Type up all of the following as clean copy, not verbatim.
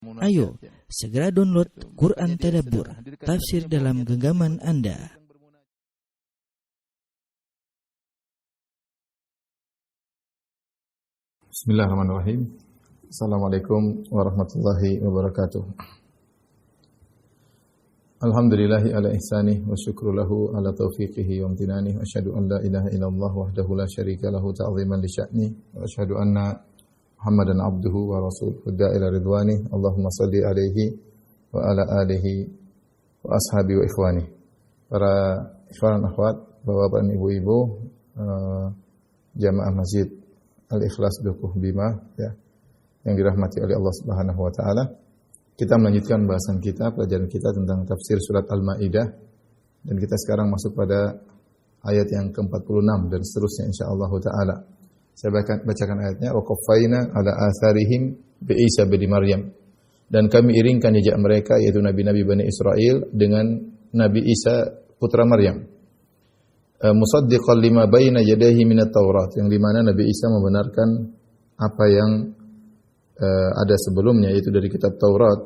Ayo, segera download Quran Tadabbur, tafsir dalam genggaman Anda. Bismillahirrahmanirrahim. Assalamualaikum warahmatullahi wabarakatuh. Alhamdulillahi ala ihsanih wa syukru lahu ala taufiqihi wa amtinanih. Wa asyhadu an la ilaha illallah wahdahu la syarika lahu ta'ziman li sya'ni. Wa asyhadu anna Muhammadan abduhu wa rasuluhu ila ridwani. Allahumma salli alaihi wa ala alihi wa ashabi wa ikhwani. Para ikhwan akhwat, bapak-bapak dan ibu-ibu, jamaah Masjid Al-Ikhlas Dukuh Bima ya, yang dirahmati oleh Allah Subhanahu wa taala. Kita melanjutkan bahasan kita, pelajaran kita tentang tafsir surat Al-Maidah, dan kita sekarang masuk pada ayat yang ke-46 dan seterusnya insyaallah taala. Saya bacakan ayatnya, wa qaffayna ala atharihim bi Isa bin Maryam. Dan kami iringkan jejak mereka, yaitu nabi-nabi Bani Israel, dengan Nabi Isa putra Maryam. Musaddiqan lima baina yadayhi minat Taurat, yang di mana Nabi Isa membenarkan apa yang ada sebelumnya, yaitu dari kitab Taurat.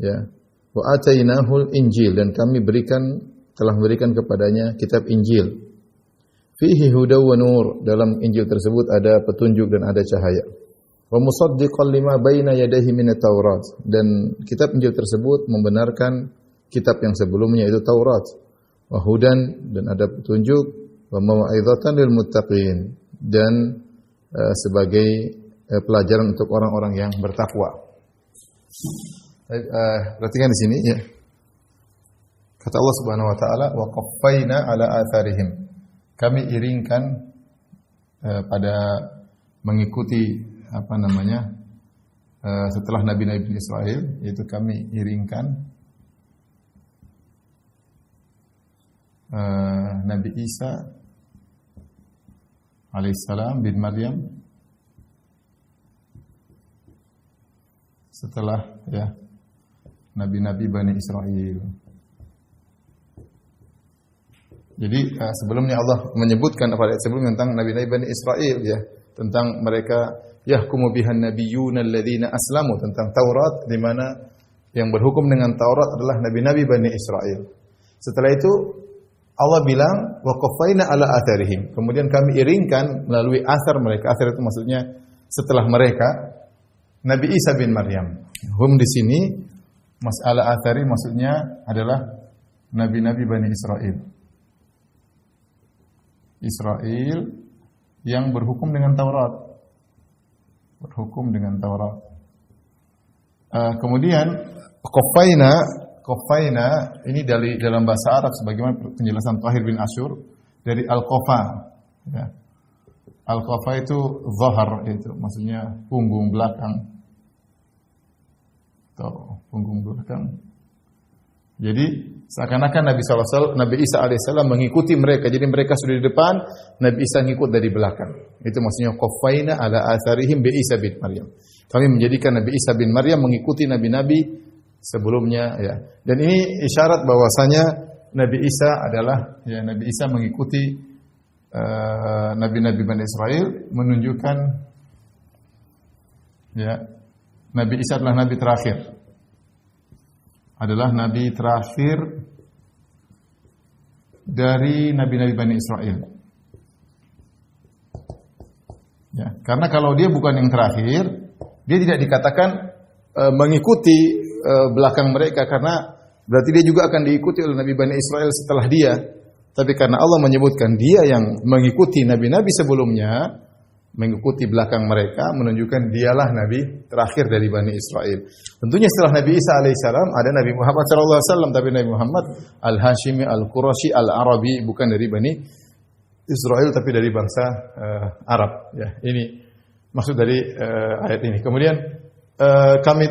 Ya. Wa atainahul Injil, dan kami telah memberikan kepadanya kitab Injil. Fihi hudaw wa nur, dalam Injil tersebut ada petunjuk dan ada cahaya. Wa musaddiqan lima baina yadayhi minat Taurat, dan kitab Injil tersebut membenarkan kitab yang sebelumnya, yaitu Taurat. Wa hudan, dan ada petunjuk. Wa mau'izatan lil muttaqin, dan sebagai pelajaran untuk orang-orang yang bertakwa. Perhatikan di sini ya. Kata Allah Subhanahu wa taala, wa qaffayna ala atharihim. Kami iringkan pada mengikuti setelah nabi-nabi Israel, yaitu kami iringkan Nabi Isa alaihissalam bin Maryam setelah ya nabi-nabi Bani Israel. Jadi sebelumnya Allah menyebutkan pada ayat sebelumnya tentang nabi-nabi Bani Israel ya, tentang mereka yahkumu bihan nabiyyuna alladzina aslamu, tentang Taurat, di mana yang berhukum dengan Taurat adalah nabi-nabi Bani Israel. Setelah itu Allah bilang wa qaffayna ala atharihim. Kemudian kami iringkan melalui athar mereka. Athar itu maksudnya setelah mereka Nabi Isa bin Maryam. Hum di sini mas'ala athari maksudnya adalah nabi-nabi Bani Israel. Israel yang berhukum dengan Taurat. Berhukum dengan Taurat. Kemudian qaffayna ini dalam bahasa Arab sebagaimana penjelasan Tahir bin Asyur dari al-qafa. Ya. Al-qafa itu zahar, itu maksudnya punggung belakang. Atau punggung belakang. Jadi seakan-akan Nabi Isa alaihissalam mengikuti mereka. Jadi mereka sudah di depan, Nabi Isa ngikut dari belakang. Itu maksudnya qaffayna ala atharihim bi Isa bin Maryam. Kami menjadikan Nabi Isa bin Maryam mengikuti nabi-nabi sebelumnya ya. Dan ini isyarat bahwasanya Nabi Isa adalah ya, Nabi Isa mengikuti nabi-nabi Bani Israel, menunjukkan ya Nabi Isa adalah nabi terakhir. Adalah nabi terakhir dari nabi-nabi Bani Israel. Ya, karena kalau dia bukan yang terakhir, dia tidak dikatakan mengikuti belakang mereka, karena berarti dia juga akan diikuti oleh Nabi Bani Israel setelah dia. Tapi karena Allah menyebutkan dia yang mengikuti nabi-nabi sebelumnya, mengikuti belakang mereka, menunjukkan dialah nabi terakhir dari Bani Israel. Tentunya setelah Nabi Isa alaihissalam ada Nabi Muhammad sallallahu alaihi wasallam, tapi Nabi Muhammad al-Hashimi al-Qurashi al-Arabi, bukan dari Bani Israel tapi dari bangsa Arab ya. Ini maksud dari ayat ini. Kemudian kami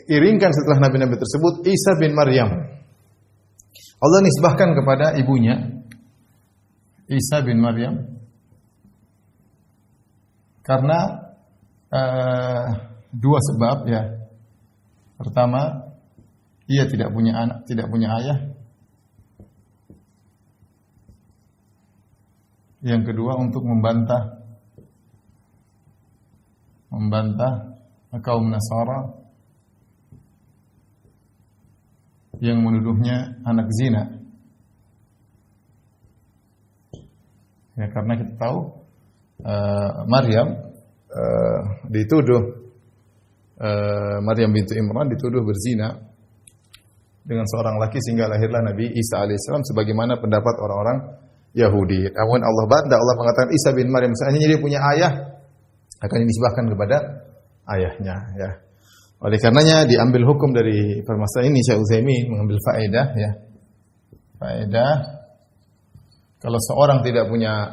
iringkan setelah nabi-nabi tersebut Isa bin Maryam. Allah nisbahkan kepada ibunya Isa bin Maryam karena dua sebab ya. Pertama, ia tidak punya anak, tidak punya ayah. Yang kedua, untuk membantah kaum Nasara yang menuduhnya anak zina. Ya, karena kita tahu Maryam dituduh Maryam bintu Imran dituduh berzina dengan seorang laki sehingga lahirlah Nabi Isa alaihissalam sebagaimana pendapat orang-orang Yahudi. Namun Allah bantah, Allah mengatakan Isa bin Maryam seandainya dia punya ayah akan dinisbahkan kepada ayahnya, ya. Oleh karenanya diambil hukum dari permasalahan ini, Syekh Utsaimin mengambil faedah, ya. Faedah kalau seorang tidak punya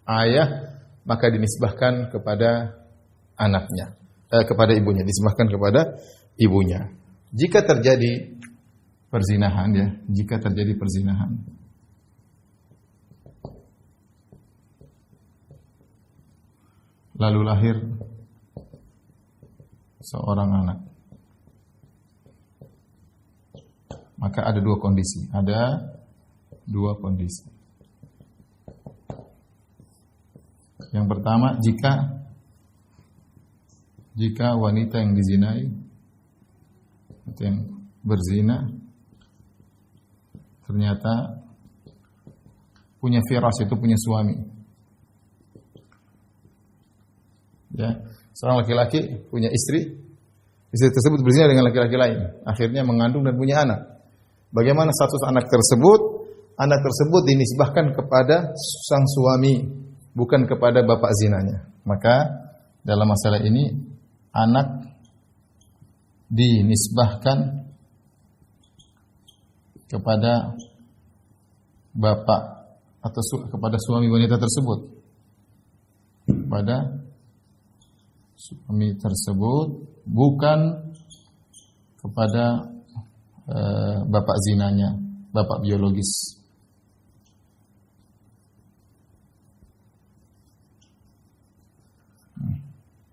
ayah maka dinisbahkan kepada anaknya, kepada ibunya, dinisbahkan kepada ibunya. Jika terjadi perzinahan, ya, jika terjadi perzinahan, lalu lahir seorang anak, maka ada dua kondisi. Ada dua kondisi. Yang pertama, jika wanita yang dizinai atau yang berzina ternyata punya firas, itu punya suami. Ya, seorang laki-laki punya istri tersebut berzina dengan laki-laki lain, akhirnya mengandung dan punya anak. Bagaimana status anak tersebut? Anak tersebut dinisbahkan kepada sang suami, bukan kepada bapak zinanya. Maka dalam masalah ini anak dinisbahkan kepada bapak atau kepada suami wanita tersebut, kepada suami tersebut, bukan kepada bapak zinanya, bapak biologis.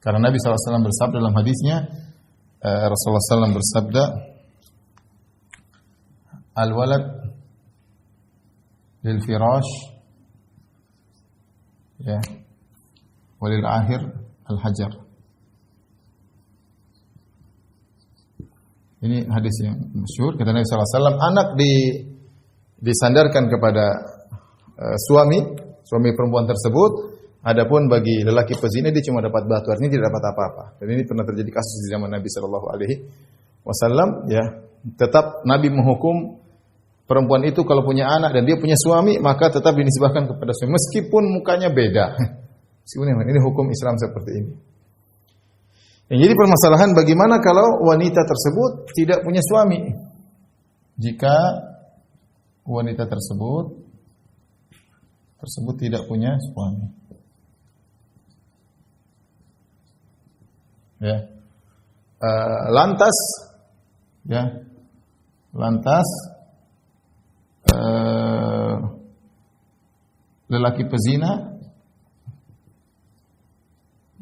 Karena Nabi SAW bersabda dalam hadisnya, Rasulullah SAW bersabda, al-walad lil firash, ya, walil akhir al-hajar. Ini hadis yang masyhur, kata Nabi SAW, anak disandarkan kepada suami perempuan tersebut. Adapun bagi lelaki pezina dia cuma dapat batu, artinya tidak dapat apa-apa. Dan ini pernah terjadi kasus di zaman Nabi SAW. Ya, tetap Nabi menghukum perempuan itu kalau punya anak dan dia punya suami, maka tetap dinisbahkan kepada suami meskipun mukanya beda. Ini hukum Islam seperti ini. Yang jadi permasalahan bagaimana kalau wanita tersebut tidak punya suami? Jika wanita tersebut tidak punya suami. Ya. Lantas lelaki pezina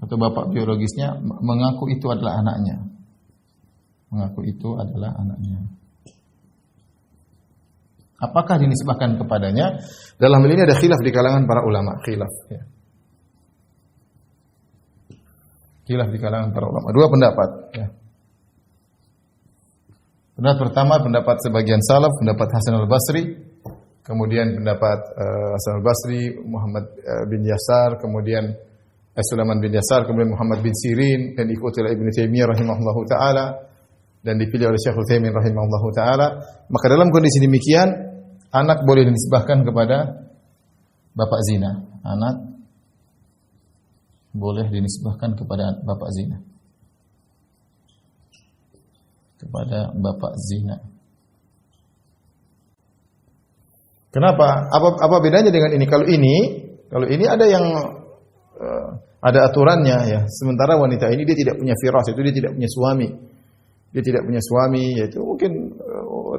atau bapak biologisnya mengaku itu adalah anaknya. Apakah dinisbahkan kepadanya? Dalam hal ini ada khilaf di kalangan para ulama, khilaf, ya. Khilaf di kalangan para ulama. Dua pendapat, ya. Pendapat pertama, pendapat sebagian salaf, pendapat Hasan al-Basri, kemudian pendapat Hasan al-Basri, Muhammad bin Yasar, kemudian Sulaiman bin Yasar, kemudian Muhammad bin Sirin, dan diikuti oleh Ibnu Taimiyah rahimahullahu taala dan dipilih oleh Syekh Utsaimin rahimahullahu taala. Maka dalam kondisi demikian, anak boleh dinisbahkan kepada bapak zina. Anak boleh dinisbahkan kepada bapak zina. Kepada bapak zina. Kenapa? Apa bedanya dengan ini? Kalau ini ada yang ada aturannya, ya. Sementara wanita ini dia tidak punya firas, itu dia tidak punya suami. Dia tidak punya suami, yaitu mungkin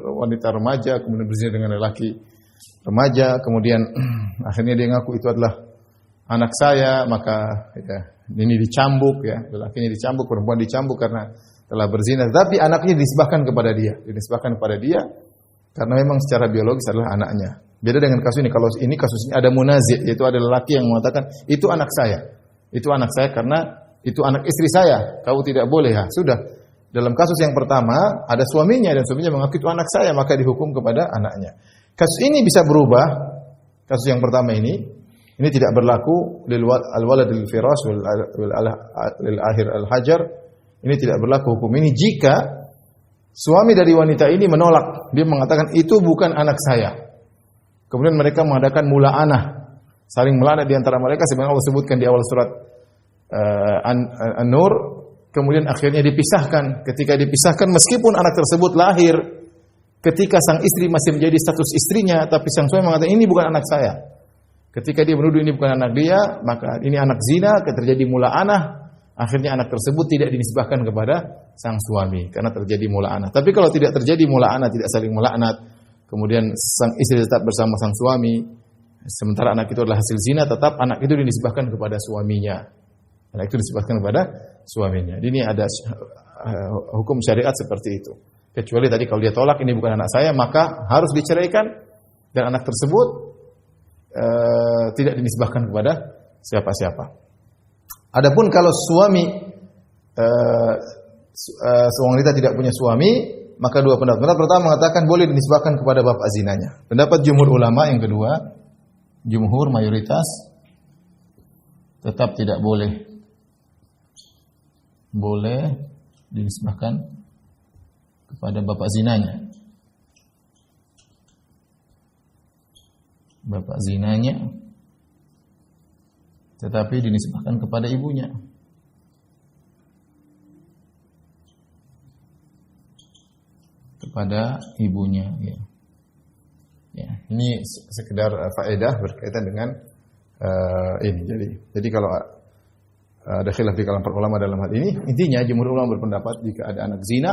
wanita remaja kemudian berzina dengan lelaki remaja, kemudian akhirnya dia ngaku itu adalah anak saya, maka ya, ini dicambuk, ya, lelakinya dicambuk, perempuan dicambuk karena telah berzina, tapi anaknya dinisbahkan kepada dia karena memang secara biologis adalah anaknya. Beda dengan kasus ini. Kalau ini kasusnya ada munazi', yaitu ada lelaki yang mengatakan itu anak saya karena itu anak istri saya, kau tidak boleh, ya sudah. Dalam kasus yang pertama, ada suaminya dan suaminya mengaku itu anak saya, maka dihukum kepada anaknya. Kasus ini bisa berubah. Kasus yang pertama ini tidak berlaku al-walad lil firas lil akhir al-hajar. Ini tidak berlaku hukum ini jika suami dari wanita ini menolak. Dia mengatakan itu bukan anak saya. Kemudian mereka mengadakan mula'anah, saling melaknat di antara mereka sebagaimana Allah sebutkan di awal surat An-Nur. Kemudian akhirnya dipisahkan. Ketika dipisahkan, meskipun anak tersebut lahir ketika sang istri masih menjadi status istrinya, tapi sang suami mengatakan ini bukan anak saya. Ketika dia menuduh ini bukan anak dia, maka ini anak zina, terjadi mula'anah. Akhirnya anak tersebut tidak dinisbahkan kepada sang suami karena terjadi mula'anah. Tapi kalau tidak terjadi mula'anah, tidak saling melaknat, kemudian sang istri tetap bersama sang suami, sementara anak itu adalah hasil zina, tetap anak itu dinisbahkan kepada suaminya. Anak itu dinisbahkan kepada suaminya. Ini ada hukum syariat seperti itu. Kecuali tadi kalau dia tolak ini bukan anak saya, maka harus diceraikan dan anak tersebut tidak dinisbahkan kepada siapa-siapa. Adapun kalau suami seorang wanita tidak punya suami, maka dua pendapat. Pendapat pertama mengatakan boleh dinisbahkan kepada bapak zinanya. Pendapat jumhur ulama yang kedua, jumhur mayoritas tetap tidak boleh. Boleh dinisbahkan kepada bapak zinanya. Bapak zinanya, tetapi dinisbahkan kepada ibunya. Kepada ibunya. Ya, ini sekedar faedah berkaitan dengan ini. Jadi kalau ada khilaf di kalangan para ulama dalam hal ini, intinya jumhur ulama berpendapat jika ada anak zina,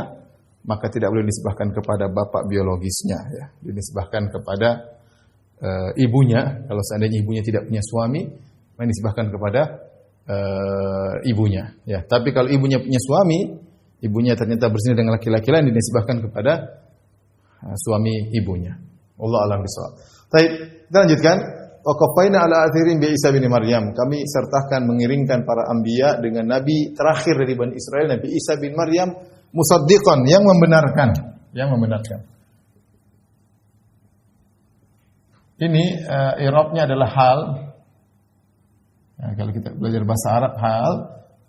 maka tidak boleh dinisbahkan kepada bapak biologisnya, ya. Dinisbahkan kepada ibunya. Kalau seandainya ibunya tidak punya suami, dinisbahkan kepada ibunya, ya. Tapi kalau ibunya punya suami, ibunya ternyata berzina dengan laki-laki lain, dinisbahkan kepada suami ibunya. Wallahu a'lam bishawab. Baik, kita lanjutkan. Wa qafaina ala athirin bi Isa bin Maryam. Kami sertakan mengiringkan para anbiya dengan nabi terakhir dari Bani Israel, Nabi Isa bin Maryam, musaddiqan, yang membenarkan. Ini i'rabnya adalah hal. Nah, kalau kita belajar bahasa Arab hal,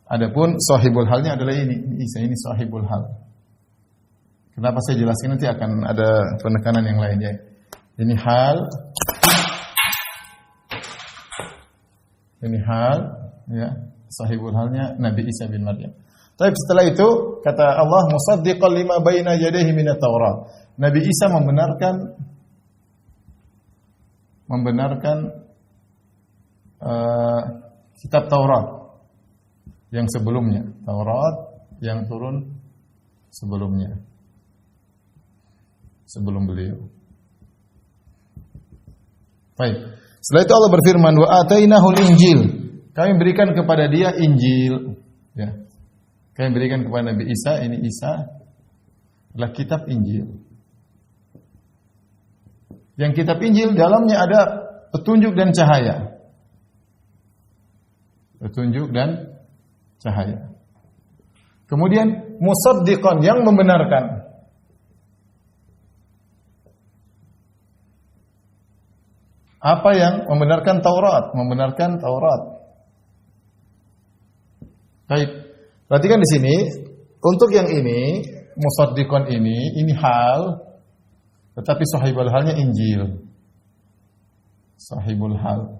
adapun sahibul halnya adalah ini. Isa ini sahibul hal. Kenapa saya jelaskan, nanti akan ada penekanan yang lainnya. Ini hal. Ini hal, ya, sahibul halnya Nabi Isa bin Maryam. Tapi setelah itu kata Allah, musaddiqan lima baina yadayhi minat Taurat. Nabi Isa membenarkan kitab Taurat yang sebelumnya, Taurat yang turun sebelumnya, sebelum beliau. Baik. Setelah itu Allah berfirman, wa atainahul Injil. Kami berikan kepada dia Injil. Ya. Kami berikan kepada Nabi Isa, ini Isa adalah kitab Injil. Yang kitab Injil dalamnya ada petunjuk dan cahaya. Petunjuk dan cahaya. Kemudian musaddiqan, yang membenarkan. Apa yang membenarkan Taurat? Membenarkan Taurat. Baik. Perhatikan di sini, untuk yang ini, musaddiqan ini hal, tetapi sahibul halnya Injil. Sahibul hal.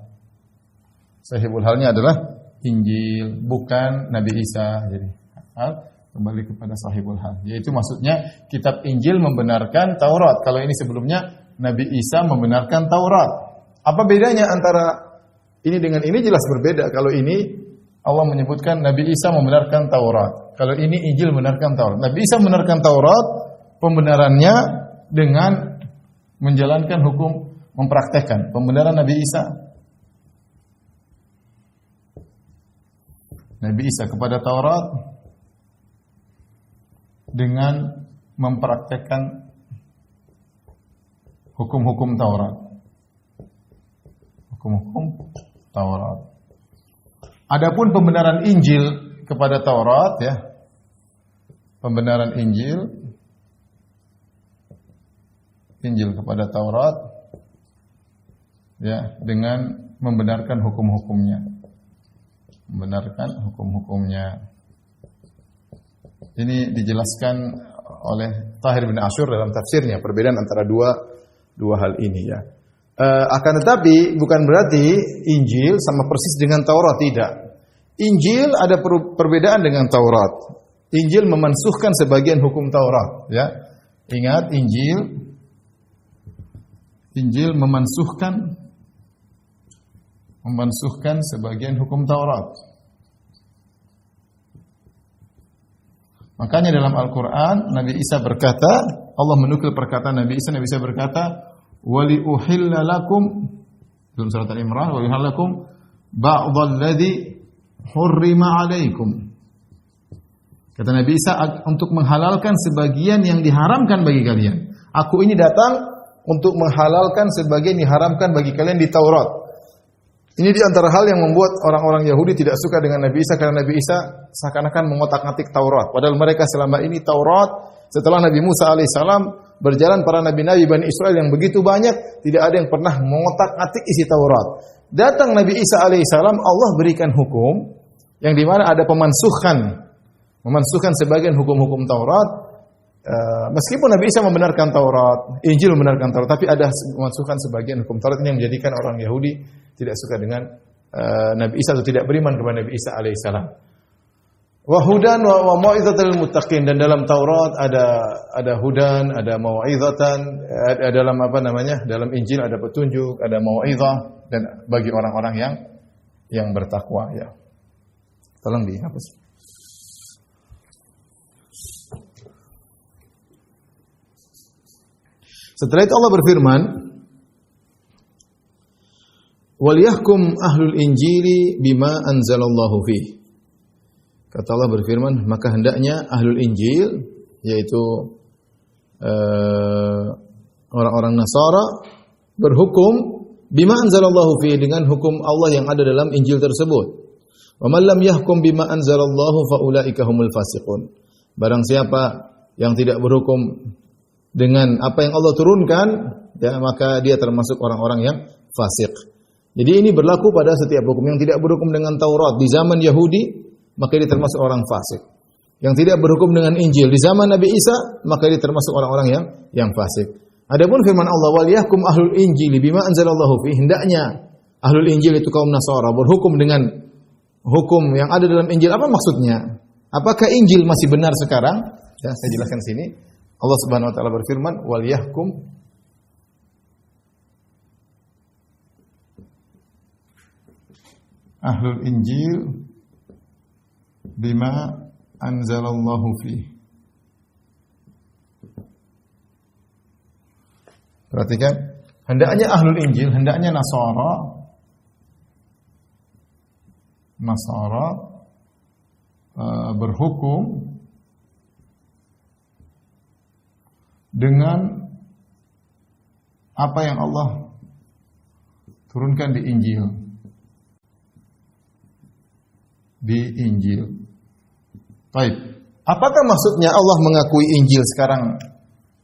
Sahibul halnya adalah Injil, bukan Nabi Isa. Jadi hal kembali kepada sahibul hal. Yaitu maksudnya kitab Injil membenarkan Taurat. Kalau ini sebelumnya Nabi Isa membenarkan Taurat. Apa bedanya antara ini dengan ini? Jelas berbeda. Kalau ini Allah menyebutkan Nabi Isa membenarkan Taurat. Kalau ini Injil membenarkan Taurat. Nabi Isa membenarkan Taurat, pembenarannya dengan menjalankan hukum, mempraktekkan pembenaran Nabi Isa. Nabi Isa kepada Taurat dengan mempraktekkan hukum-hukum Taurat. Hukum-hukum Taurat. Adapun pembenaran Injil kepada Taurat, ya, pembenaran Injil kepada Taurat, ya, dengan membenarkan hukum-hukumnya. Membenarkan hukum-hukumnya. Ini dijelaskan oleh Tahir bin Asyur dalam tafsirnya, perbedaan antara dua hal ini, ya. Akan tetapi bukan berarti Injil sama persis dengan Taurat, tidak. Injil ada perbedaan dengan Taurat. Injil memansuhkan sebagian hukum Taurat, ya. Ingat, Injil memansuhkan sebagian hukum Taurat. Makanya dalam Al-Qur'an Nabi Isa berkata, Allah menukil perkataan Nabi Isa berkata, "Wali uhilla lakum," dalam surat Al-Imran, "Wali uhilla lakum ba'dhal ladzi hurrima 'alaikum." Kata Nabi Isa, untuk menghalalkan sebagian yang diharamkan bagi kalian. Aku ini datang untuk menghalalkan sebagian yang diharamkan bagi kalian di Taurat. Ini di antara hal yang membuat orang-orang Yahudi tidak suka dengan Nabi Isa, karena Nabi Isa seakan-akan mengotak-atik Taurat. Padahal mereka selama ini Taurat, setelah Nabi Musa alaihissalam berjalan para nabi-nabi Bani Israel yang begitu banyak, tidak ada yang pernah mengotak-atik isi Taurat. Datang Nabi Isa alaihissalam, Allah berikan hukum yang dimana ada memansuhkan sebagian hukum-hukum Taurat. Meskipun Nabi Isa membenarkan Taurat, Injil membenarkan Taurat, tapi ada memasukkan sebagian hukum Taurat. Ini yang menjadikan orang Yahudi tidak suka dengan Nabi Isa atau tidak beriman kepada Nabi Isa alaihissalam. Wa hudan wa mau'izatal muttaqin, dan dalam Taurat ada hudan, ada mau'izatan, ada dalam dalam Injil ada petunjuk, ada mau'izah, dan bagi orang-orang yang bertakwa, ya. Tolong dihapus. Setelah itu Allah berfirman, "Waliyahkum ahlul injili bima anzalallahu fih." Kata Allah berfirman, maka hendaknya ahlul Injil, yaitu orang-orang Nasara, berhukum bima anzalallahu fih, dengan hukum Allah yang ada dalam Injil tersebut. Wa man lam yahkum bima anzalallahu fa ulaika humul fasiqun. Barang siapa yang tidak berhukum dengan apa yang Allah turunkan, ya, maka dia termasuk orang-orang yang fasik. Jadi ini berlaku pada setiap hukum. Yang tidak berhukum dengan Taurat di zaman Yahudi, maka dia termasuk orang fasik. Yang tidak berhukum dengan Injil di zaman Nabi Isa, maka dia termasuk orang-orang yang fasik. Adapun firman Allah, "Wal yahkum ahlul injili bima anzalallahu fi," hendaknya ahlul Injil itu kaum Nasara berhukum dengan hukum yang ada dalam Injil. Apa maksudnya? Apakah Injil masih benar sekarang? Ya, saya jelaskan sini. Allah Subhanahu wa taala berfirman, "Wal yahkum ahlul Injil bima anzalallahu fi." Perhatikan, hendaknya ahlul Injil, hendaknya Nasara berhukum dengan apa yang Allah turunkan di Injil. Baik. Apakah maksudnya Allah mengakui Injil sekarang?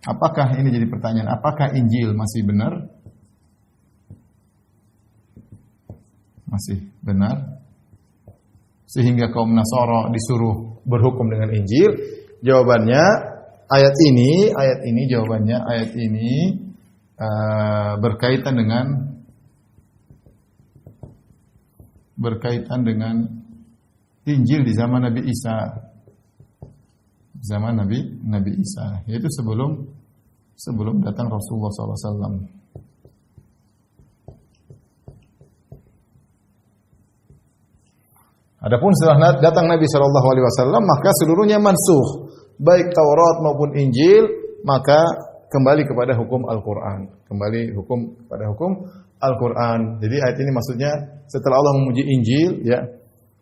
Apakah ini jadi pertanyaan? Apakah Injil masih benar? Masih benar? Sehingga kaum Nasara disuruh berhukum dengan Injil? Jawabannya ayat ini jawabannya ayat ini berkaitan dengan Injil di zaman Nabi Isa. Zaman Nabi Isa, yaitu sebelum datang Rasulullah SAW. Adapun setelah datang Nabi SAW, maka seluruhnya mansuh, baik Taurat maupun Injil, maka kembali kepada hukum Al-Quran. Jadi ayat ini maksudnya setelah Allah memuji Injil, ya,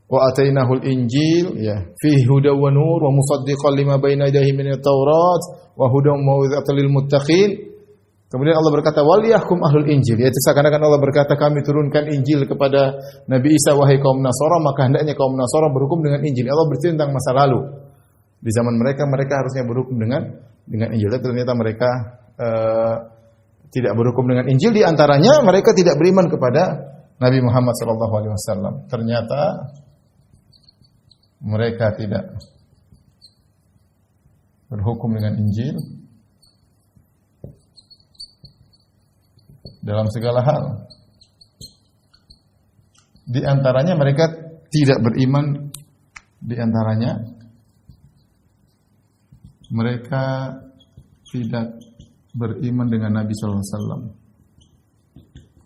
wa atainahul Injil, ya, fihi hudaw wa nur wa musaddiqan lima baina yadayhi minat Taurat wa hudaw mau'izatan lil muttaqin. Kemudian Allah berkata, wal yahkum ahlul Injil, yaitu seakan-akan Allah berkata, kami turunkan Injil kepada Nabi Isa, wahai kaum Nasara, maka hendaknya kaum Nasara berhukum dengan Injil. Allah bercerita tentang masa lalu. Di zaman mereka harusnya berhukum dengan Injil. Tapi ternyata mereka tidak berhukum dengan Injil. Di antaranya mereka tidak beriman kepada Nabi Muhammad SAW. Ternyata mereka tidak berhukum dengan Injil dalam segala hal. Di antaranya mereka tidak beriman, di antaranya mereka tidak beriman dengan Nabi sallallahu alaihi wasallam.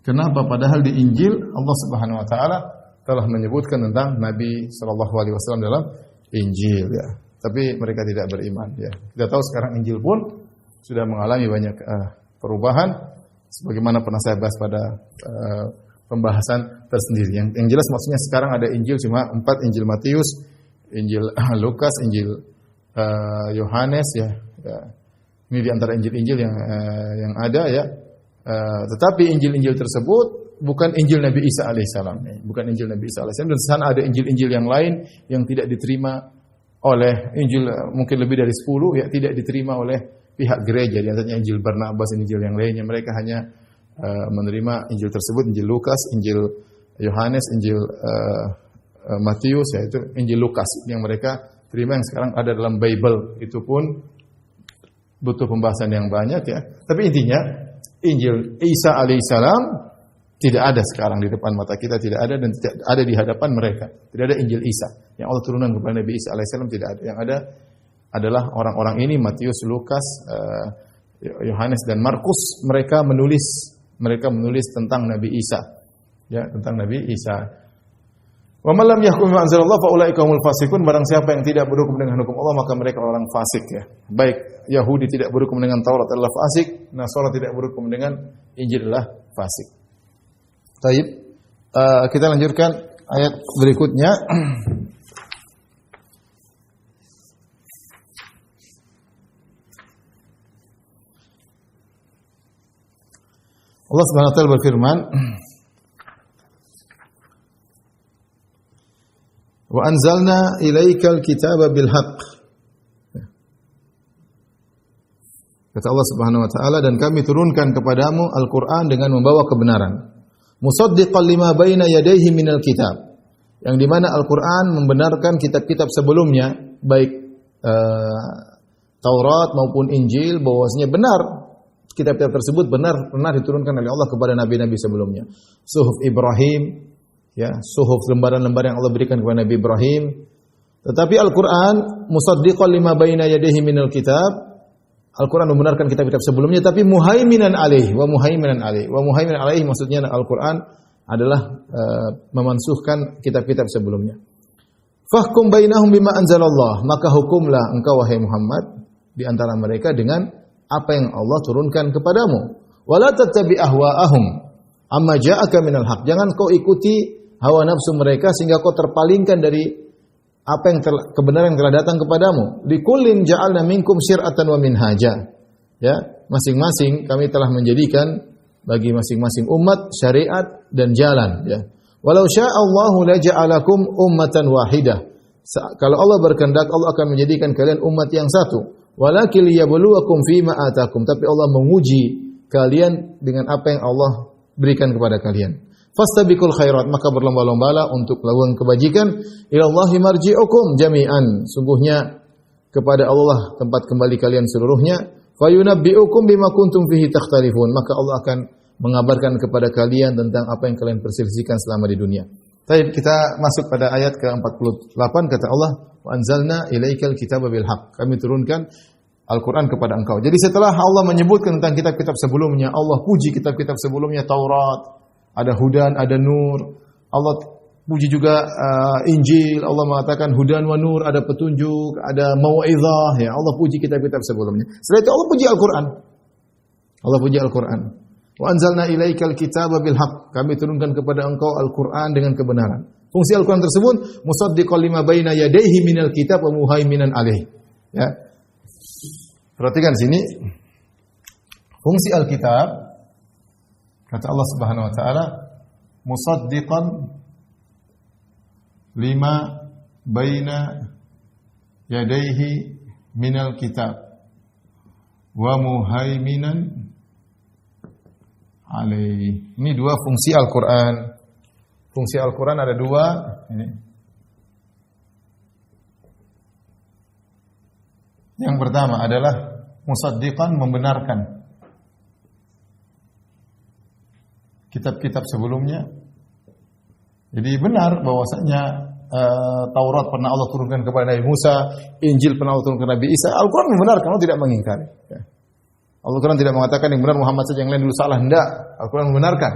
Kenapa? Padahal di Injil Allah Subhanahu wa taala telah menyebutkan tentang Nabi sallallahu alaihi wasallam dalam Injil ya. Tapi mereka tidak beriman ya. Kita tahu sekarang Injil pun sudah mengalami banyak perubahan sebagaimana pernah saya bahas pada pembahasan tersendiri. Yang jelas maksudnya sekarang ada Injil cuma 4, Injil Matius, Injil Lukas, Injil Yohanes ya. Ini di antara Injil-Injil yang ada ya. Tetapi Injil-Injil tersebut bukan Injil Nabi Isa alaihissalam. Bukan Injil Nabi Isa alaihissalam. Dan di sana ada Injil-Injil yang lain yang tidak diterima oleh Injil mungkin lebih dari 10 ya, tidak diterima oleh pihak gereja. Di antaranya Injil Barnabas, Injil yang lainnya. Mereka hanya menerima Injil tersebut, Injil Lukas, Injil Yohanes, Injil Matius, yaitu Injil Lukas yang mereka terima yang sekarang ada dalam Bible. Itu pun butuh pembahasan yang banyak ya. Tapi intinya Injil Isa alaihissalam tidak ada sekarang di depan mata kita, tidak ada dan tidak ada di hadapan mereka. Tidak ada Injil Isa yang Allah turunkan kepada Nabi Isa alaihissalam, tidak ada. Yang ada adalah orang-orang ini, Matius, Lukas, Yohanes dan Markus. Mereka menulis tentang Nabi Isa. Ya, tentang Nabi Isa. Wa man lam yahkum bima anzalallah fa ulaika humul fasiqun. Barang siapa yang tidak berhukum dengan hukum Allah maka mereka orang fasik ya. Baik Yahudi tidak berhukum dengan Taurat adalah fasik, Nasara tidak berhukum dengan Injil adalah fasik. Baik. Kita lanjutkan ayat berikutnya. Allah Subhanahu wa taala berfirman, "Wa anzalna ilaikal kitaba bil haqq." Kata Allah Subhanahu wa taala, dan kami turunkan kepadamu Al-Qur'an dengan membawa kebenaran. Musaddiqan lima baina yadayhi minal kitab. Yang di mana Al-Qur'an membenarkan kitab-kitab sebelumnya, baik Taurat maupun Injil, bahwasanya benar kitab-kitab tersebut benar pernah diturunkan oleh Allah kepada nabi-nabi sebelumnya. Suhuf Ibrahim, ya, suhuf lembaran-lembaran yang Allah berikan kepada Nabi Ibrahim. Tetapi Al-Qur'an musaddiqan lima baina yadayhi minal kitab. Al-Qur'an membenarkan kitab-kitab sebelumnya tapi muhaiminan alaih wa muhaiminan alaih. Wa muhaiminan alaih maksudnya Al-Qur'an adalah memansuhkan kitab-kitab sebelumnya. Fahkum bainahum bima anzalallah, maka hukumlah engkau wahai Muhammad di antara mereka dengan apa yang Allah turunkan kepadamu. Wala tattabi ahwa'ahum amma ja'aka minal haq. Jangan kau ikuti hawa nafsu mereka sehingga kau terpalingkan dari apa yang kebenaran yang telah datang kepadamu. Likullin ja'alna minkum syir'atan wa minhaja. Ya, masing-masing kami telah menjadikan bagi masing-masing umat syariat dan jalan, ya. Walau syaa Allahu la ja'alakum ummatan wahidah. Kalau Allah berkehendak, Allah akan menjadikan kalian umat yang satu. Walakin liyabluwakum fima atakum. Tapi Allah menguji kalian dengan apa yang Allah berikan kepada kalian. Fastabiqul khairat, maka berlomba-lombalah untuk melakukan kebajikan. Ilallahi marji'ukum jami'an. Sungguhnya kepada Allah tempat kembali kalian seluruhnya. Fayunabbi'ukum bima kuntum fihi takhtalifun. Maka Allah akan mengabarkan kepada kalian tentang apa yang kalian perselisihkan selama di dunia. Baik, kita masuk pada ayat ke-48 kata Allah, "Wa anzalna ilaikal kitaba bil haqq." Kami turunkan Al-Qur'an kepada engkau. Jadi setelah Allah menyebutkan tentang kitab-kitab sebelumnya, Allah puji kitab-kitab sebelumnya, Taurat, ada Hudan, ada Nur. Allah puji juga Injil. Allah mengatakan Hudan wa Nur, ada petunjuk, ada mau'izah, ya. Allah puji kitab-kitab sebelumnya. Setelah itu Allah puji Al-Qur'an. Allah puji Al-Qur'an. Wa anzalna ilaikal kitaba bil haqq. Kami turunkan kepada engkau Al-Qur'an dengan kebenaran. Fungsi Al-Qur'an tersebut musaddiqan lima baina yadayhi minal kitab wa muhaiminan alaih. Ya. Perhatikan sini. Fungsi Alkitab, kata Allah Subhanahu wa taala, musaddiqan lima baina yadaihi minal kitab wa muhaiminan alaihi. Ini dua fungsi Al-Quran. Fungsi Al-Quran ada dua. Ini. Yang pertama adalah musaddiqan, membenarkan kitab-kitab sebelumnya. Jadi benar bahwasanya Taurat pernah Allah turunkan kepada Nabi Musa, Injil pernah Allah turunkan kepada Nabi Isa. Al-Quran membenarkan, Allah tidak mengingkari. Al-Quran tidak mengatakan yang benar Muhammad saja, yang lain dulu salah. Tidak. Al-Quran membenarkan.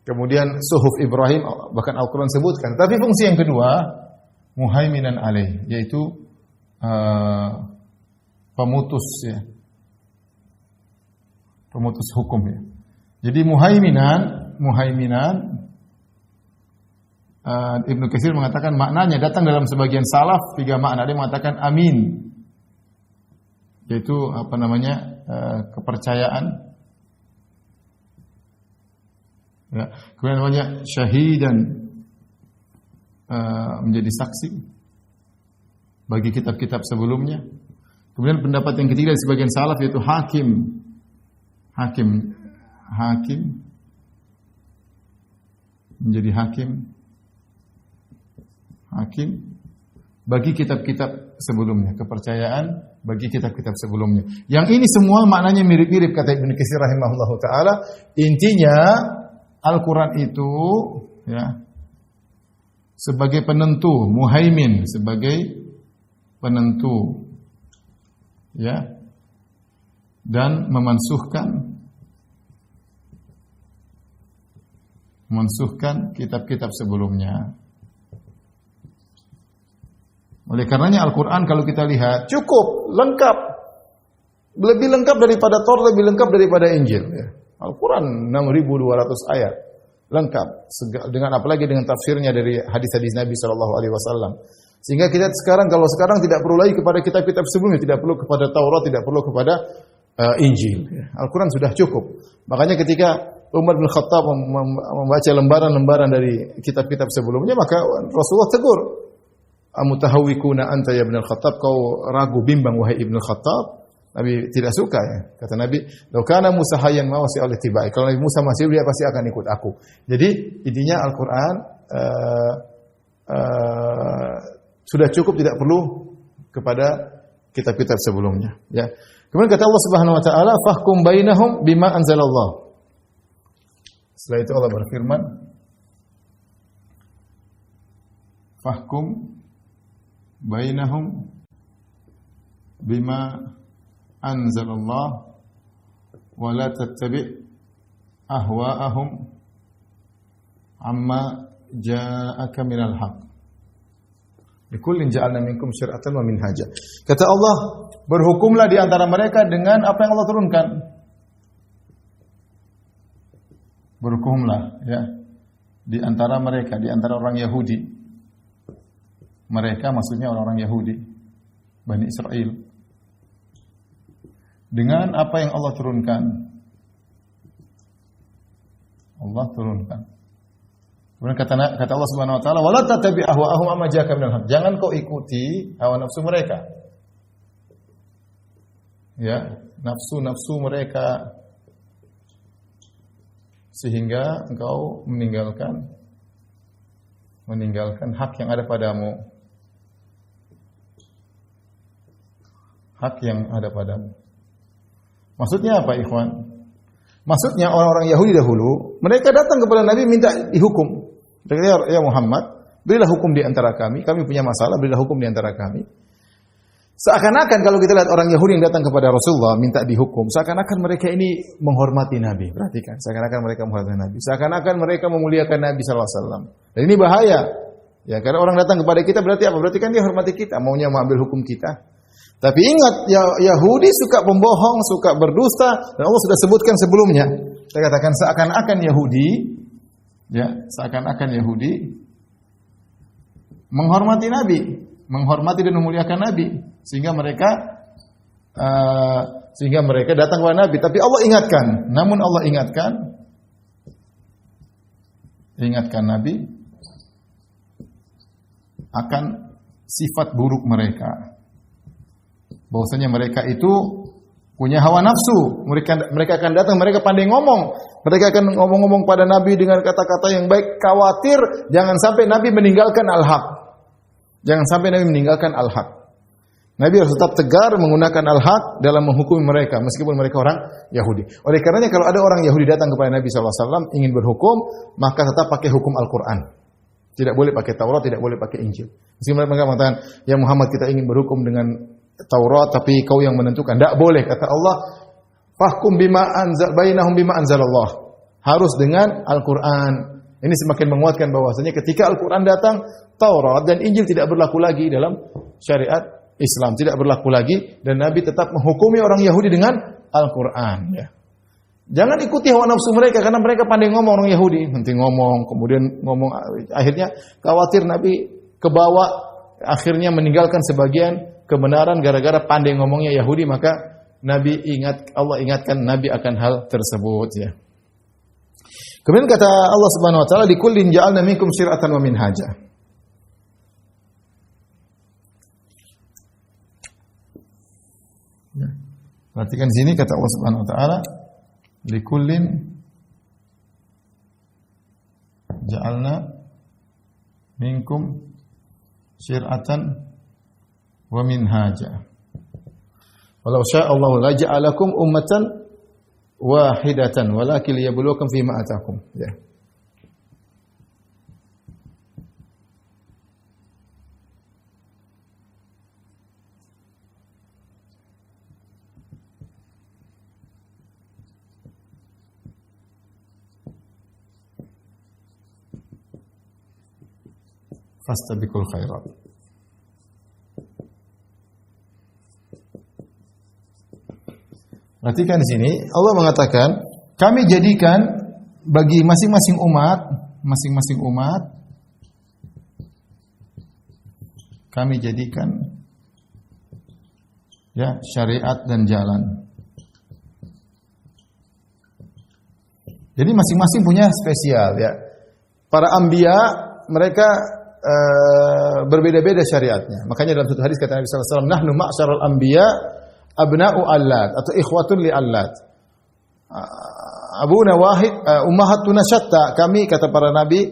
Kemudian suhuf Ibrahim, bahkan Al-Quran sebutkan. Tapi fungsi yang kedua, muhaiminan alaih, yaitu pemutus, ya, pemutus hukum, ya. Jadi muhaiminan Ibnu Katsir mengatakan maknanya datang dalam sebagian salaf 3 makna. Ada yang mengatakan amin, yaitu kepercayaan. Ya. Kemudian namanya syahidan, menjadi saksi bagi kitab-kitab sebelumnya. Kemudian pendapat yang ketiga dari sebagian salaf yaitu hakim menjadi hakim bagi kitab-kitab sebelumnya, kepercayaan bagi kitab-kitab sebelumnya. Yang ini semua maknanya mirip-mirip, kata Ibnu Katsir rahimahullahu taala. Intinya Al-Qur'an itu, ya, sebagai penentu, muhaimin sebagai penentu, ya, dan memansuhkan kitab-kitab sebelumnya. Oleh karenanya Al-Quran kalau kita lihat cukup lengkap, lebih lengkap daripada Taurat, lebih lengkap daripada Injil. Ya. Al-Quran 6.200 ayat lengkap, dengan apalagi dengan tafsirnya dari hadis-hadis Nabi SAW. Sehingga kita sekarang tidak perlu lagi kepada kitab-kitab sebelumnya, tidak perlu kepada Taurat, tidak perlu kepada Injil. Ya. Al-Quran sudah cukup. Makanya ketika Umar bin Khattab membaca lembaran-lembaran dari kitab-kitab sebelumnya, maka Rasulullah tegur, amutahawwikuna anta ya ibn al-Khattab, kau ragu bimbang wahai Ibnu Khattab. Nabi tidak suka, ya. Kata Nabi, "Lau kana Musa hayyan ma wasi al-ittiba'i." Kalau Nabi Musa masih hidup, dia pasti akan ikut aku. Jadi intinya Al-Qur'an sudah cukup, tidak perlu kepada kitab-kitab sebelumnya, ya. Kemudian kata Allah Subhanahu wa taala, "Fahkum bainahum bima anzalallah." Setelah itu Allah berfirman, "Fahkum bainahum bima anzalallah wa la tattabi' ahwa'ahum amma ja'aka minal haqq. Likullin ja'alna minkum syir'atan wa minhaja." Kata Allah, berhukumlah di antara mereka dengan apa yang Allah turunkan. Berhukumlah, ya, di antara mereka, di antara orang Yahudi. Mereka maksudnya orang-orang Yahudi, Bani Israel, dengan apa yang Allah turunkan. Allah turunkan. Kemudian kata Allah Subhanahu wa taala, "Wala tattabi' ahwa'ahum amma ja'aka minal haqq." Jangan kau ikuti hawa nafsu mereka. Ya, nafsu-nafsu mereka, sehingga engkau meninggalkan hak yang ada padamu. Hak yang ada padamu. Maksudnya apa, ikhwan? Maksudnya orang-orang Yahudi dahulu, mereka datang kepada Nabi minta dihukum. Mereka, "Ya Muhammad, berilah hukum di antara kami punya masalah, berilah hukum di antara kami." Seakan-akan kalau kita lihat orang Yahudi yang datang kepada Rasulullah minta dihukum, seakan-akan mereka ini menghormati Nabi. Perhatikan, seakan-akan mereka menghormati Nabi, seakan-akan mereka memuliakan Nabi sallallahu alaihi wasallam. Dan ini bahaya. Ya, karena orang datang kepada kita berarti apa? Berarti kan dia hormati kita, maunya mengambil hukum kita. Tapi ingat, Yahudi suka pembohong, suka berdusta, dan Allah sudah sebutkan sebelumnya. Saya katakan seakan-akan Yahudi menghormati Nabi, menghormati dan memuliakan Nabi, sehingga mereka datang kepada Nabi. Tapi Allah ingatkan, namun Allah ingatkan Nabi akan sifat buruk mereka. bahwasanya mereka itu punya hawa nafsu. Mereka akan datang, mereka pandai ngomong. Mereka akan ngomong-ngomong pada Nabi dengan kata-kata yang baik. Khawatir jangan sampai Nabi meninggalkan al-haq. Jangan sampai Nabi meninggalkan al-haq. Nabi harus tetap tegar menggunakan al-haq dalam menghukumi mereka, meskipun mereka orang Yahudi. Oleh karenanya kalau ada orang Yahudi datang kepada Nabi SAW ingin berhukum, maka tetap pakai hukum Al-Quran. Tidak boleh pakai Taurat, tidak boleh pakai Injil. Meskipun mereka mengatakan, ya Muhammad kita ingin berhukum dengan Taurat, tapi kau yang menentukan. Tidak boleh, kata Allah, fahkum bainahum bima anzalallah. Harus dengan Al-Quran. Ini semakin menguatkan bahwasanya ketika Al-Quran datang, Taurat dan Injil tidak berlaku lagi dalam syariat Islam. Tidak berlaku lagi, dan Nabi tetap menghukumi orang Yahudi dengan Al-Quran. Ya. Jangan ikuti hawa nafsu mereka, karena mereka pandai ngomong orang Yahudi. Nanti ngomong, kemudian ngomong, akhirnya khawatir Nabi kebawa, akhirnya meninggalkan sebagian kebenaran gara-gara pandai ngomongnya Yahudi, maka Allah ingatkan Nabi akan hal tersebut ya. Kemudian kata Allah Subhanahu wa taala, "Likullin ja'alna minkum syir'atan wa minhaja." Ya. Perhatikan di sini kata Allah Subhanahu wa taala, "Likullin ja'alna minkum syir'atan wa minhaja. Walau syaa Allah la ja'alakum ummatan wahidatan walakin liyabluwakum fima atakum." Ya. Fastabiqul khairat. Perhatikan di sini Allah mengatakan, kami jadikan bagi masing-masing umat kami jadikan ya syariat dan jalan. Jadi masing-masing punya spesial ya. Para anbiya mereka berbeda-beda syariatnya. Makanya dalam satu hadis kata Nabi sallallahu alaihi wasallam, "Nahnu ma'syarul anbiya abna'u allat atau ikhwatun li allat. Abuna wahid, ummahatuna syatta." Kami kata para nabi,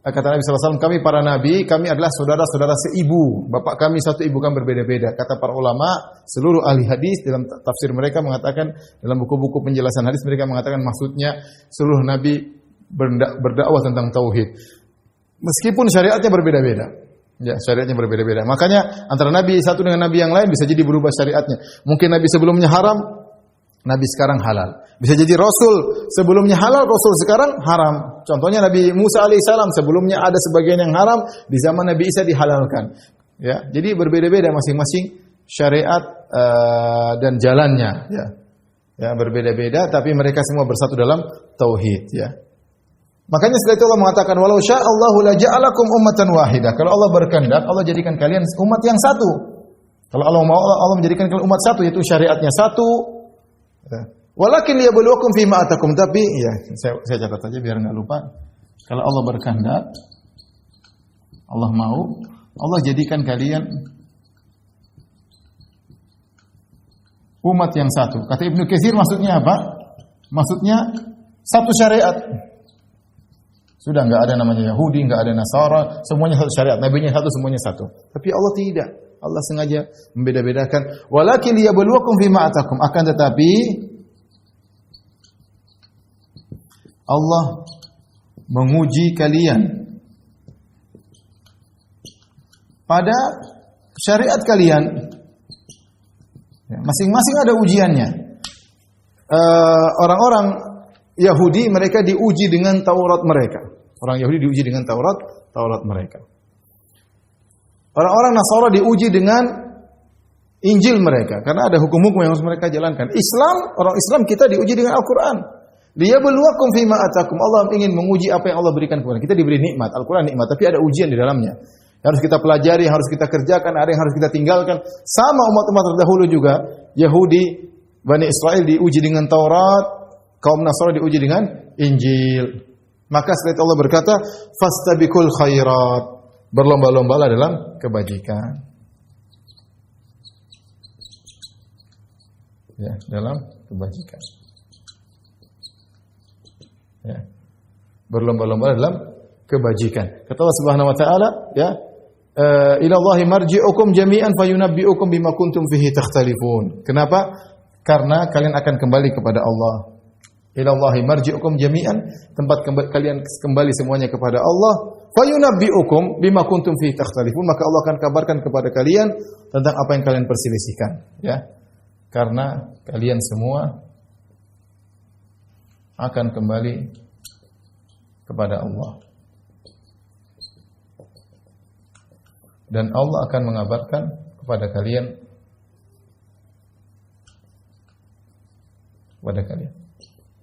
kata Nabi sallallahu alaihi wasallam, kami para nabi, kami adalah saudara-saudara seibu. Bapak kami satu ibu kami berbeda-beda. Kata para ulama, seluruh ahli hadis dalam tafsir mereka mengatakan, dalam buku-buku penjelasan hadis mereka mengatakan maksudnya seluruh nabi berdakwah tentang tauhid. Meskipun syariatnya berbeda-beda. Ya, syariatnya berbeda-beda. Makanya antara nabi satu dengan nabi yang lain bisa jadi berubah syariatnya. Mungkin nabi sebelumnya haram, nabi sekarang halal. Bisa jadi rasul sebelumnya halal, rasul sekarang haram. Contohnya Nabi Musa alaihissalam sebelumnya ada sebagian yang haram, di zaman Nabi Isa dihalalkan. Ya, jadi berbeda-beda masing-masing syariat dan jalannya. Ya, ya berbeda-beda, tapi mereka semua bersatu dalam tauhid. Ya. Makanya setelah itu Allah mengatakan, "Walau sya'allahu la ja'alakum ummatan wahidah." Kalau Allah berkehendak, Allah jadikan kalian umat yang satu. Kalau Allah mau, Allah menjadikan kalian umat satu, yaitu syariatnya satu. Walakin liyabluwakum fima atakum. Tapi ya, saya catat aja biar enggak lupa. Kalau Allah berkehendak, Allah mau, Allah jadikan kalian umat yang satu. Kata Ibnu Katsir maksudnya apa? Maksudnya satu syariat. Sudah enggak ada namanya Yahudi, enggak ada Nasara, semuanya satu syariat. Nabinya satu, semuanya satu. Tapi Allah tidak. Allah sengaja membeda-bedakan. Walakin liyabluwakum fima atakum. Akan tetapi Allah menguji kalian pada syariat kalian. Masing-masing ada ujiannya. Orang-orang Yahudi mereka diuji dengan Taurat mereka. Orang Yahudi diuji dengan Taurat mereka. Orang-orang Nasara diuji dengan Injil mereka karena ada hukum-hukum yang harus mereka jalankan. Orang Islam kita diuji dengan Al-Qur'an. Liyabluwakum fima atakum. Allah ingin menguji apa yang Allah berikan kepada kita. Kita diberi nikmat, Al-Qur'an nikmat, tapi ada ujian di dalamnya. Yang harus kita pelajari, yang harus kita kerjakan, ada yang harus kita tinggalkan. Sama umat-umat terdahulu juga, Yahudi, Bani Israel diuji dengan Taurat, kaum Nasrani diuji dengan Injil. Maka setelah itu Allah berkata, "Fastabiqul khairat." Berlomba-lombalah dalam kebajikan. ya, dalam kebajikan. Ya. Berlomba-lomba dalam kebajikan. Kata Allah Subhanahu wa taala, ya, ila Allahi marji'ukum jami'an fayunabbi'ukum bima kuntum fihi takhtalifun. Kenapa? Karena kalian akan kembali kepada Allah. Ila Allahi marji'ukum jami'an, tempat kalian kembali semuanya kepada Allah. Fayunabbi'ukum bima kuntum fihi takhtalifun, maka Allah akan kabarkan kepada kalian tentang apa yang kalian perselisihkan, ya. Karena kalian semua akan kembali kepada Allah. Dan Allah akan mengabarkan kepada kalian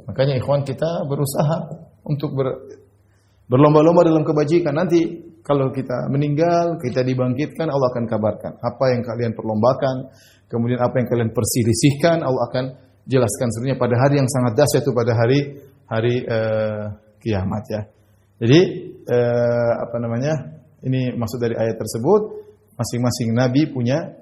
Makanya ikhwan kita berusaha untuk berlomba-lomba dalam kebajikan. Nanti kalau kita meninggal, kita dibangkitkan, Allah akan kabarkan apa yang kalian perlombakan, kemudian apa yang kalian perselisihkan, Allah akan jelaskan sebenarnya pada hari yang sangat dahsyat itu, pada hari kiamat, ya. Jadi ini maksud dari ayat tersebut, masing-masing nabi punya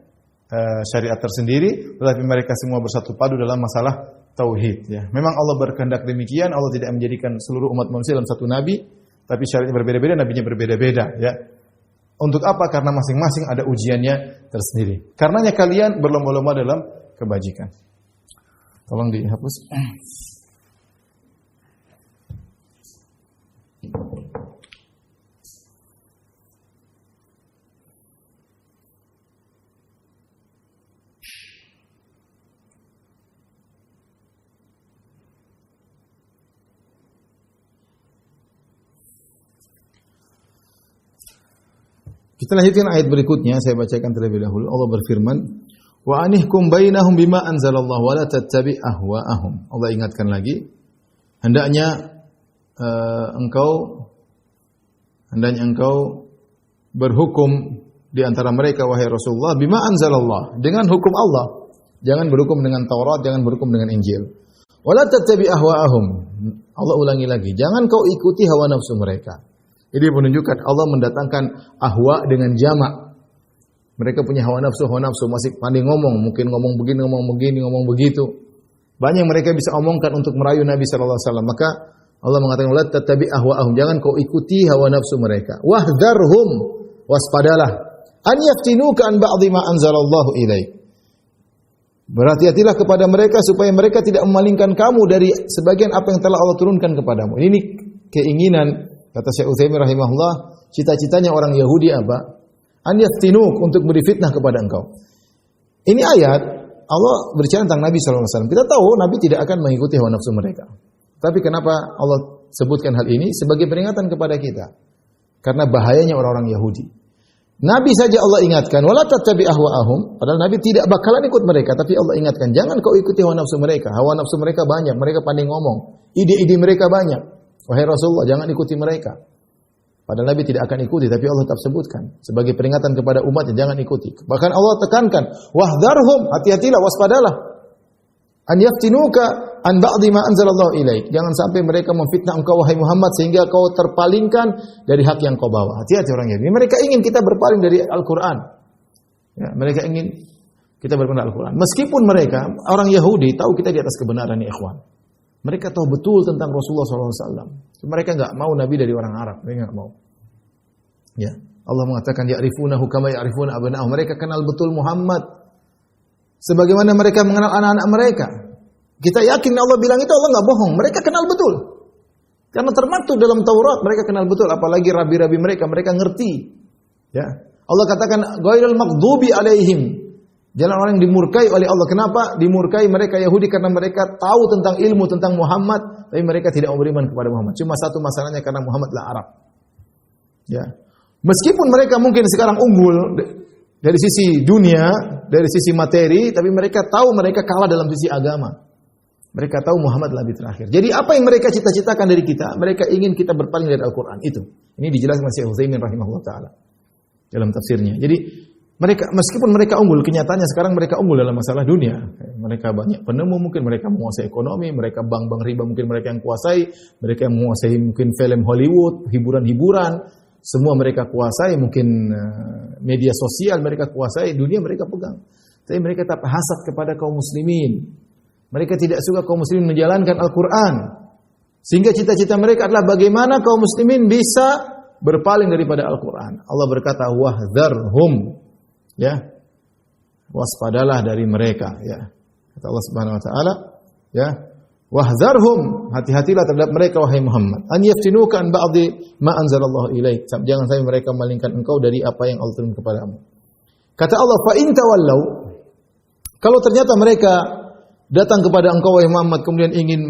syariat tersendiri, tetapi mereka semua bersatu padu dalam masalah tauhid, ya. Memang Allah berkehendak demikian, Allah tidak menjadikan seluruh umat manusia dalam satu nabi, tapi syariatnya berbeda-beda, nabinya berbeda-beda, ya. Untuk apa? Karena masing-masing ada ujiannya tersendiri. Karenanya kalian berlomba-lomba dalam kebajikan. Tolong dihapus. Kita lanjutkan ayat berikutnya, saya bacakan terlebih dahulu. Allah berfirman, "Wa anihkum bainahum bima anzalallahu wa la tattabi' ahwa'ahum." Allah ingatkan lagi, hendaknya engkau berhukum di antara mereka wahai Rasulullah bima anzalallah, dengan hukum Allah. Jangan berhukum dengan Taurat, jangan berhukum dengan Injil. Wa la tattabi' ahwa'ahum. Allah ulangi lagi, jangan kau ikuti hawa nafsu mereka. Ini menunjukkan Allah mendatangkan ahwa dengan jamak. Mereka punya hawa nafsu masih pandai ngomong, mungkin ngomong begini, ngomong begitu. Banyak yang mereka bisa omongkan untuk merayu Nabi sallallahu alaihi wasallam. Maka Allah mengatakan, "La tattabi' ahwa'ahum." Jangan kau ikuti hawa nafsu mereka. Wahdharhum, waspadalah. An yaftinuka an ba'dhi ma anzalallahu ilaik. Berhati-hatilah kepada mereka supaya mereka tidak memalingkan kamu dari sebagian apa yang telah Allah turunkan kepadamu. Ini keinginan, kata Syekh Utsaimin rahimahullah, cita-citanya orang Yahudi apa? An yaftinuk, untuk beri fitnah kepada engkau. Ini ayat Allah berbicara tentang Nabi sallallahu alaihi wasallam. Kita tahu Nabi tidak akan mengikuti hawa nafsu mereka. Tapi kenapa Allah sebutkan hal ini? Sebagai peringatan kepada kita. Karena bahayanya orang-orang Yahudi. Nabi saja Allah ingatkan, wala tattabi' ahwa'ahum, padahal Nabi tidak bakalan ikut mereka, tapi Allah ingatkan, jangan kau ikuti hawa nafsu mereka. Hawa nafsu mereka banyak, mereka pandai ngomong. Ide-ide mereka banyak. Wahai Rasulullah, jangan ikuti mereka. Padahal Nabi tidak akan ikuti, tapi Allah tetap sebutkan sebagai peringatan kepada umatnya, jangan ikuti. Bahkan Allah tekankan, wahdharhum, hati-hatilah, waspadalah. An yaftinuka an ba'dhi ma anzalallahu ilaik. Jangan sampai mereka memfitnah engkau wahai Muhammad sehingga kau terpalingkan dari hak yang kau bawa. Hati-hati orang Yahudi. Mereka ingin kita berpaling dari Al-Qur'an. Ya, mereka ingin kita berpaling dari Al-Qur'an. Meskipun mereka orang Yahudi tahu kita di atas kebenaran, ya ikhwan. Mereka tahu betul tentang Rasulullah SAW. Mereka enggak mau Nabi dari orang Arab. Mereka enggak mau. Ya, Allah mengatakan ya'rifunahu kama ya'rifuna abna'ahum. Mereka kenal betul Muhammad sebagaimana mereka mengenal anak-anak mereka. Kita yakin Allah bilang itu, Allah enggak bohong. Mereka kenal betul. Karena termaktub dalam Taurat, mereka kenal betul. Apalagi rabi-rabi mereka ngerti. Ya, Allah katakan ghairil maghdubi alaihim. Jalan orang yang dimurkai oleh Allah. Kenapa dimurkai mereka Yahudi? Karena mereka tahu tentang ilmu tentang Muhammad, tapi mereka tidak mau beriman kepada Muhammad. Cuma satu masalahnya, karena Muhammadlah Arab. Ya, meskipun mereka mungkin sekarang unggul dari sisi dunia, dari sisi materi, tapi mereka tahu mereka kalah dalam sisi agama. Mereka tahu Muhammad lebih terakhir. Jadi apa yang mereka cita-citakan dari kita? Mereka ingin kita berpaling dari Al-Quran. Itu. Ini dijelaskan oleh Syekh Utsaimin rahimahullah ta'ala dalam tafsirnya. Jadi mereka, meskipun mereka unggul, kenyataannya sekarang mereka unggul dalam masalah dunia. Mereka banyak penemu, mungkin mereka menguasai ekonomi, mereka bank-bank riba mungkin mereka yang kuasai, mereka yang menguasai mungkin film Hollywood, hiburan-hiburan, semua mereka kuasai, mungkin media sosial mereka kuasai, dunia mereka pegang. Tapi mereka tetap hasad kepada kaum muslimin. Mereka tidak suka kaum muslimin menjalankan Al-Quran. Sehingga cita-cita mereka adalah bagaimana kaum muslimin bisa berpaling daripada Al-Quran. Allah berkata, wahdharhum. Ya. Waspadalah dari mereka. Ya. Kata Allah Subhanahu Wa Taala. Ya. Wahdharhum. Hati-hatilah terhadap mereka, wahai Muhammad. An yaftinuka an ba'di ma anzalallahu ilaik. Jangan sampai mereka memalingkan engkau dari apa yang Allah turunkan kepadamu. Kata Allah, fa in tawallau. Kalau ternyata mereka datang kepada engkau wahai Muhammad kemudian ingin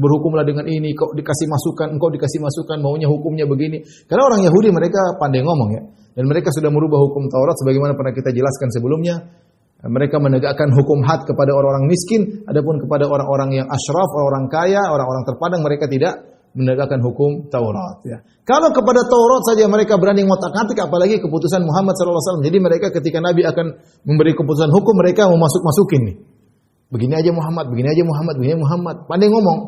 berhukumlah dengan ini, kau dikasih masukan, engkau dikasih masukan, maunya hukumnya begini. Karena orang Yahudi mereka pandai ngomong ya. Dan mereka sudah merubah hukum Taurat sebagaimana pernah kita jelaskan sebelumnya. Mereka menegakkan hukum had kepada orang-orang miskin, adapun kepada orang-orang yang asyraf, orang kaya, orang-orang terpandang mereka tidak menegakkan hukum Taurat ya. Kalau kepada Taurat saja mereka berani ngotak-ngatik, apalagi keputusan Muhammad sallallahu alaihi wasallam. Jadi mereka ketika Nabi akan memberi keputusan hukum mereka mau masuk-masukin nih. Begini aja Muhammad, begini aja Muhammad, begini aja Muhammad. Pandai ngomong.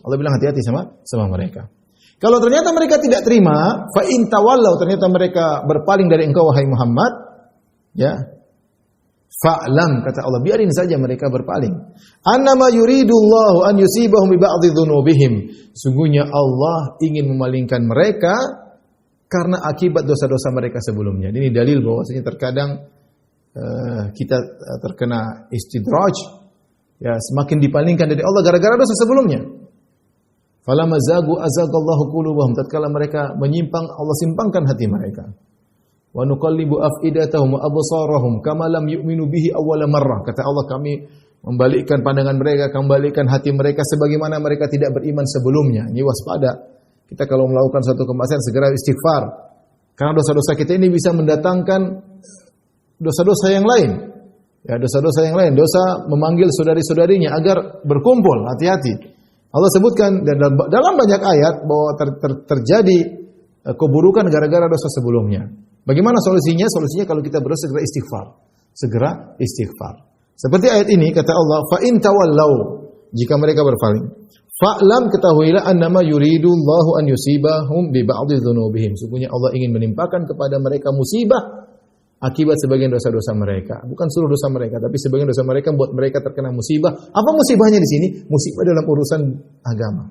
Allah bilang hati-hati sama mereka. Kalau ternyata mereka tidak terima, fa in tawallau, ternyata mereka berpaling dari engkau wahai Muhammad, ya. Fa'lam, kata Allah, biarin saja mereka berpaling. Annama yuridullahu an yusibahum bi ba'dhi dzunubihim. Sungguhnya Allah ingin memalingkan mereka karena akibat dosa-dosa mereka sebelumnya. Ini dalil bahwasanya terkadang kita terkena istidraj. Ya, semakin dipalingkan dari Allah gara-gara dosa sebelumnya. Falamma zagu azagallahu qulubahum. Tatkala mereka menyimpang, Allah simpangkan hati mereka. Wa nuqallibu afidatahum wa absarahum kama lam yu'minu bihi awwala marrah. Kata Allah, kami membalikkan pandangan mereka, membalikkan hati mereka sebagaimana mereka tidak beriman sebelumnya. Ini waspada. Kita kalau melakukan suatu kemaksiatan segera istighfar. Karena dosa-dosa kita ini bisa mendatangkan dosa-dosa yang lain. Ya, dosa-dosa yang lain, dosa memanggil saudari-saudarinya agar berkumpul, hati-hati. Allah sebutkan dalam banyak ayat bahwa terjadi keburukan gara-gara dosa sebelumnya. Bagaimana solusinya? Solusinya kalau kita berdosa segera istighfar. Segera istighfar. Seperti ayat ini kata Allah, fa in tawallau, jika mereka berpaling. Fa'lam, ketahuilah annama yuridullahu an yusibahum bi ba'dhi dzunubihim. Sesungguhnya Allah ingin menimpakan kepada mereka musibah akibat sebagian dosa-dosa mereka. Bukan seluruh dosa mereka, tapi sebagian dosa mereka buat mereka terkena musibah. Apa musibahnya di sini? Musibah dalam urusan agama.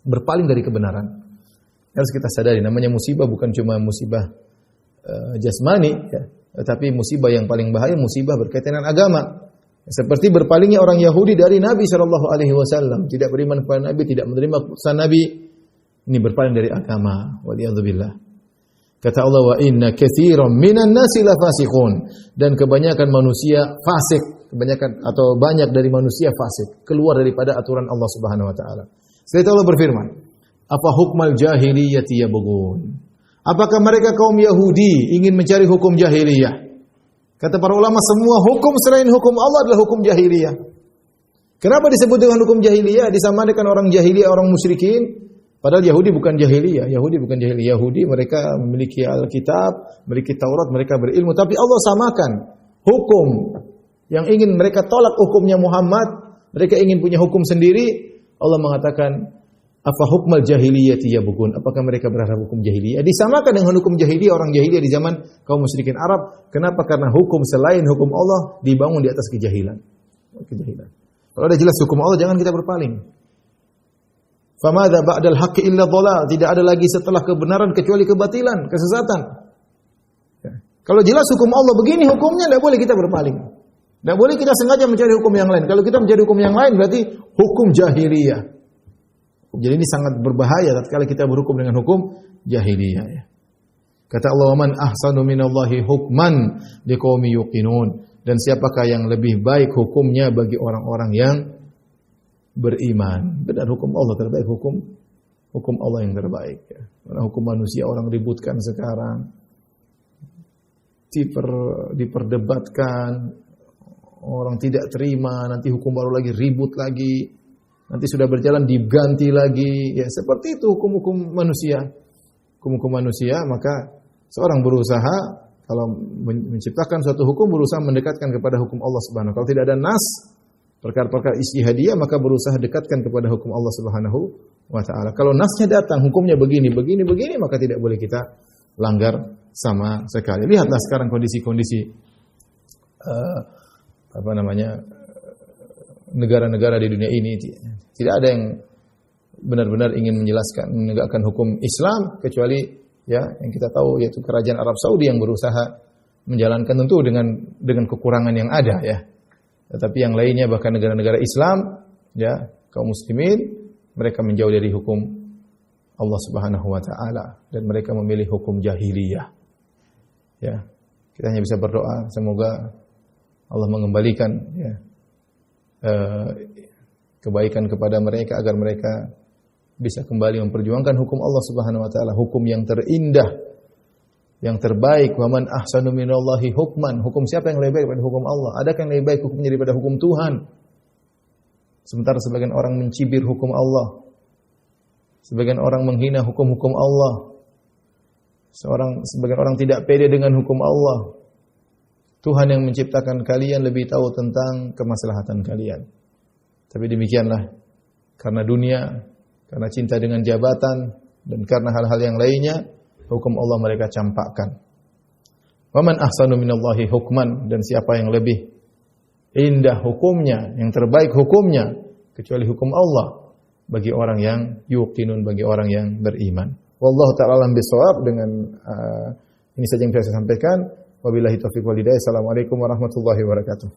Berpaling dari kebenaran. Harus kita sadari, namanya musibah bukan cuma musibah jasmani, ya, tetapi musibah yang paling bahaya, musibah berkaitan dengan agama. Seperti berpalingnya orang Yahudi dari Nabi sallallahu alaihi wasallam, tidak beriman kepada Nabi, tidak menerima keputusan Nabi. Ini berpaling dari agama. Waliyadzubillah. Kata Allah, wa inna katsiran minan nasi lafasiqun, dan kebanyakan manusia fasik, kebanyakan atau banyak dari manusia fasik, keluar daripada aturan Allah Subhanahu wa taala. Setelah Allah berfirman, apa hukmal jahiliyati yabghun? Apakah mereka kaum Yahudi ingin mencari hukum jahiliyah? Kata para ulama, semua hukum selain hukum Allah adalah hukum jahiliyah. Kenapa disebut dengan hukum jahiliyah? Disamakan orang jahiliyah, orang musyrikin. Padahal Yahudi bukan jahiliyah. Yahudi mereka memiliki Alkitab, memiliki Taurat, mereka berilmu. Tapi Allah samakan hukum yang ingin mereka tolak hukumnya Muhammad. Mereka ingin punya hukum sendiri. Allah mengatakan, apa hukmal jahiliyati yabghun? Apakah mereka berharap hukum jahiliyah? Disamakan dengan hukum jahiliyah orang jahiliyah di zaman kaum musyrikin Arab. Kenapa? Karena hukum selain hukum Allah dibangun di atas kejahilan. Kalau ada jelas hukum Allah, jangan kita berpaling. Famadza ba'dal haqqi illa dhalal. Tidak ada lagi setelah kebenaran kecuali kebatilan, kesesatan. Ya. Kalau jelas hukum Allah begini hukumnya, tidak boleh kita berpaling. Tidak boleh kita sengaja mencari hukum yang lain. Kalau kita mencari hukum yang lain berarti hukum jahiliyah. Jadi ini sangat berbahaya tatkala kita berhukum dengan hukum jahiliyah. Ya. Kata Allah, "Man ahsanu minallahi hukman liqaumi yuqinun." Dan siapakah yang lebih baik hukumnya bagi orang-orang yang beriman. Benar, hukum Allah terbaik, hukum Allah yang terbaik. Ya. Karena hukum manusia orang ributkan sekarang, diperdebatkan, orang tidak terima, nanti hukum baru lagi, ribut lagi, nanti sudah berjalan diganti lagi. Ya, seperti itu hukum-hukum manusia. Hukum-hukum manusia, maka seorang berusaha kalau menciptakan suatu hukum, berusaha mendekatkan kepada hukum Allah Subhanahu. Kalau tidak ada nas, perkara-perkara ijtihadiyah, maka berusaha dekatkan kepada hukum Allah Subhanahu wa taala. Kalau nasnya datang hukumnya begini, maka tidak boleh kita langgar sama sekali. Lihatlah sekarang kondisi-kondisi negara-negara di dunia ini. Tidak ada yang benar-benar ingin menegakkan hukum Islam kecuali ya yang kita tahu yaitu kerajaan Arab Saudi yang berusaha menjalankan tentu dengan kekurangan yang ada ya. Tetapi yang lainnya bahkan negara-negara Islam ya, kaum muslimin mereka menjauh dari hukum Allah Subhanahu wa taala dan mereka memilih hukum jahiliyah. Ya. Kita hanya bisa berdoa semoga Allah mengembalikan ya, kebaikan kepada mereka agar mereka bisa kembali memperjuangkan hukum Allah Subhanahu wa taala, hukum yang terindah, yang terbaik. Wa man ahsanu minallahi hukman. Hukum siapa yang lebih baik daripada hukum Allah? Adakah yang lebih baik hukumnya daripada hukum Tuhan? Sementara sebagian orang mencibir hukum Allah. Sebagian orang menghina hukum-hukum Allah. Sebagian orang tidak pede dengan hukum Allah. Tuhan yang menciptakan kalian lebih tahu tentang kemaslahatan kalian. Tapi demikianlah, karena dunia, karena cinta dengan jabatan, dan karena hal-hal yang lainnya, hukum Allah mereka campakkan. Wa man ahsanu minallahi hukman, dan siapa yang lebih indah hukumnya, yang terbaik hukumnya, kecuali hukum Allah, bagi orang yang yuqinun, bagi orang yang beriman. Wallahu ta'ala alam bisawab. Dengan ini saja yang saya sampaikan. Wabillahi taufiq wal hidayah. Assalamualaikum warahmatullahi wabarakatuh.